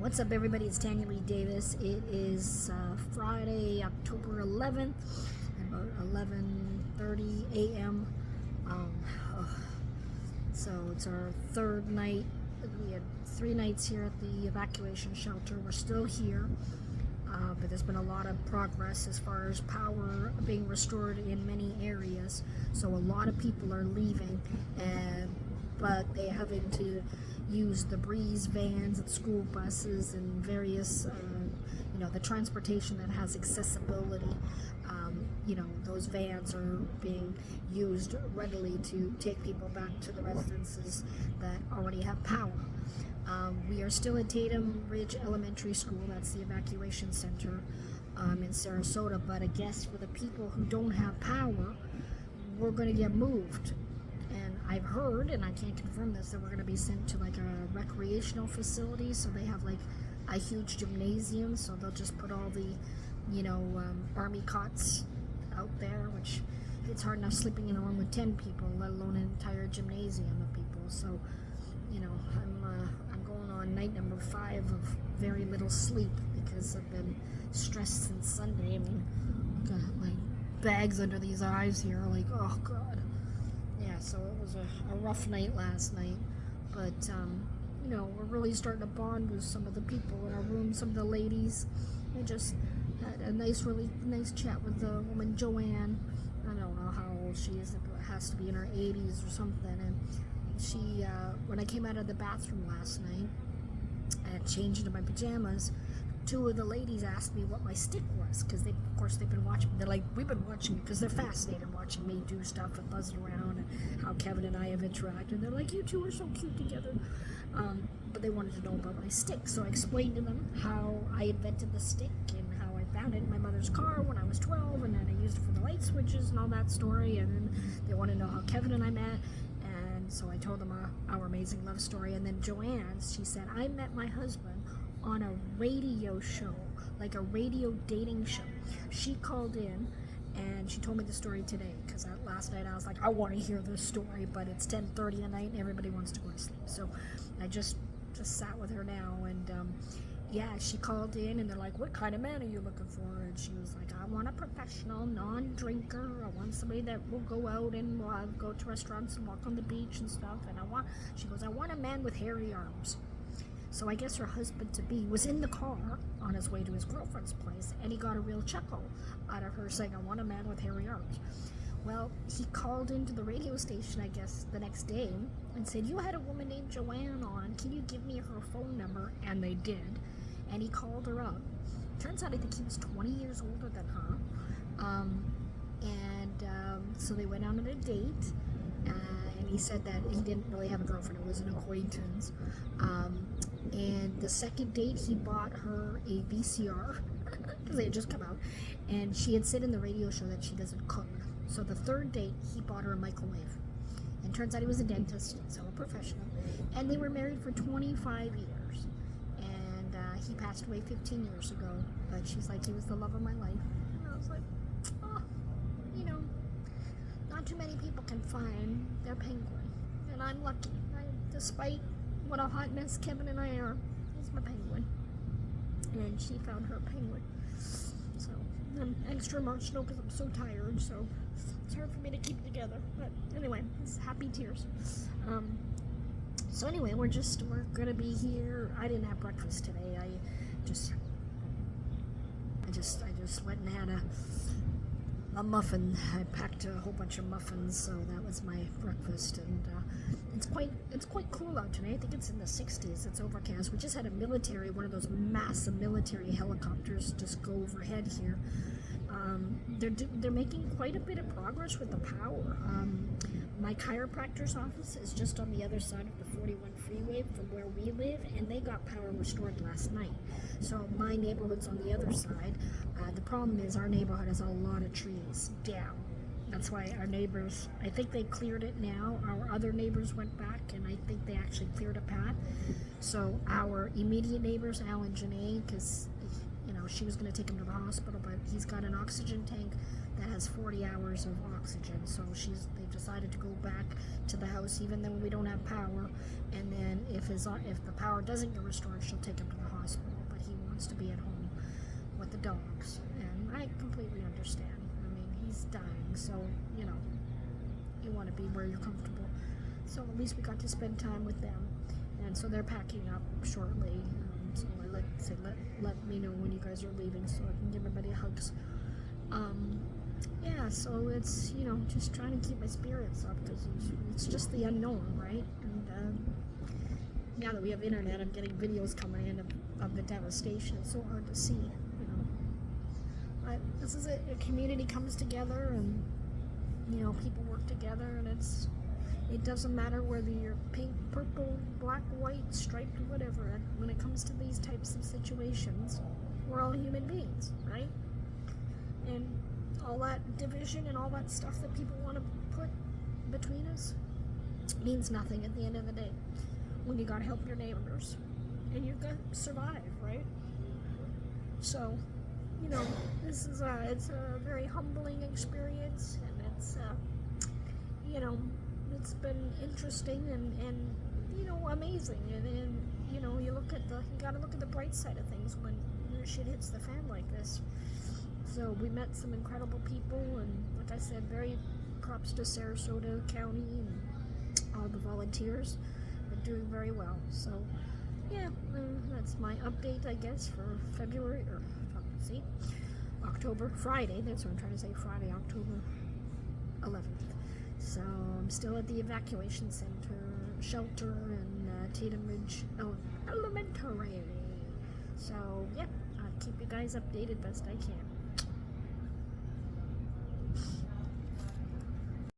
What's up, everybody? It's Tanya Lee Davis. It is Friday, October 11th, about 11:30 a.m. So it's our third night. We had 3 nights here at the evacuation shelter. We're still here, but there's been a lot of progress as far as power being restored in many areas. So a lot of people are leaving, but they're having to use the breeze vans and school buses and various, the transportation that has accessibility. Those vans are being used readily to take people back to the residences that already have power. We are still at Tatum Ridge Elementary School. That's the evacuation center in Sarasota. But I guess for the people who don't have power, we're going to get moved. And I've heard, and I can't confirm this, that we're going to be sent to like a recreational facility. So they have like a huge gymnasium. So they'll just put all the, army cots out there, which it's hard enough sleeping in a room with 10 people, let alone an entire gymnasium of people. So, I'm going on night number 5 of very little sleep because I've been stressed since Sunday. I mean, got my bags under these eyes here, like, oh God. Yeah, so it was a rough night last night, but we're really starting to bond with some of the people in our room, some of the ladies. I just had a really nice chat with the woman Joanne. I don't know how old she is, it has to be in her 80s or something, and she, when I came out of the bathroom last night and changed into my pajamas, 2 of the ladies asked me what my stick was, because of course they've been watching. They're like, we've been watching you, because they're fascinated watching me do stuff and buzzing around and how Kevin and I have interacted. They're like, you two are so cute together. But they wanted to know about my stick, so I explained to them how I invented the stick and how I found it in my mother's car when I was 12, and then I used it for the light switches and all that story. And then they want to know how Kevin and I met. And so I told them our amazing love story. And then Joanne, she said, I met my husband on a radio show, like a radio dating show. She called in and she told me the story today, because last night I was like, I want to hear this story, but it's 10:30 at night and everybody wants to go to sleep. So I just sat with her now, and she called in and they're like, what kind of man are you looking for? And she was like, I want a professional non-drinker. I want somebody that will go out and go to restaurants and walk on the beach and stuff. And she goes, I want a man with hairy arms. So I guess her husband-to-be was in the car on his way to his girlfriend's place, and he got a real chuckle out of her saying, I want a man with hairy arms. Well, he called into the radio station, I guess, the next day and said, you had a woman named Joanne on. Can you give me her phone number? And they did. And he called her up. Turns out I think he was 20 years older than her. So they went out on a date. And he said that he didn't really have a girlfriend. It was an acquaintance. And the second date, he bought her a VCR, because they had just come out, and she had said in the radio show that she doesn't cook. So the third date, he bought her a microwave. And turns out he was a dentist, so a professional. And they were married for 25 years. And he passed away 15 years ago. But she's like, he was the love of my life. And I was like, not too many people can find their penguin. And I'm lucky. Despite what a hot mess Kevin and I are, he's my penguin. And she found her penguin. So I'm extra emotional because I'm so tired, so it's hard for me to keep it together. But anyway, it's happy tears. So anyway, we're gonna be here. I didn't have breakfast today. I just went and had a muffin. I packed a whole bunch of muffins, so that was my breakfast. And it's quite cool out today. I think it's in the 60s. It's overcast. We just had one of those massive military helicopters just go overhead here. They're making quite a bit of progress with the power. My chiropractor's office is just on the other side of the 41 freeway from where we live, and they got power restored last night. So my neighborhood's on the other side. The problem is our neighborhood has a lot of trees down. That's why our neighbors, I think they cleared it now. Our other neighbors went back, and I think they actually cleared a path. So our immediate neighbors, Al and Janae, because you know, she was going to take him to the hospital, but he's got an oxygen tank that has 40 hours of oxygen, so they decided to go back to the house even though we don't have power, and then if the power doesn't get restored, she'll take him to the hospital, but he wants to be at home with the dogs, and I completely understand. I mean, he's dying, so, you know, you want to be where you're comfortable. So at least we got to spend time with them, and so they're packing up shortly. So let me know when you guys are leaving so I can give everybody hugs. Yeah, so it's, you know, just trying to keep my spirits up because it's just the unknown, right? And now that we have internet, I'm getting videos coming in of the devastation. It's so hard to see, you know. But this is it. A community comes together, and, you know, people work together, and it doesn't matter whether you're pink, purple, black, white, striped, whatever. When it comes to these types of situations, we're all human beings, right? And all that division and all that stuff that people want to put between us means nothing at the end of the day. When you gotta help your neighbors, and you gotta survive, right? So, you know, it's a very humbling experience, and it's, you know, it's been interesting and you know, amazing, and you know, you gotta look at the bright side of things when shit hits the fan like this. So we met some incredible people, and like I said, very props to Sarasota County and all the volunteers. They're doing very well. So yeah, that's my update, I guess, for February, or October, Friday. That's what I'm trying to say, Friday, October 11th. So I'm still at the evacuation center, shelter in Tatum Ridge Elementary. So yeah, I'll keep you guys updated best I can.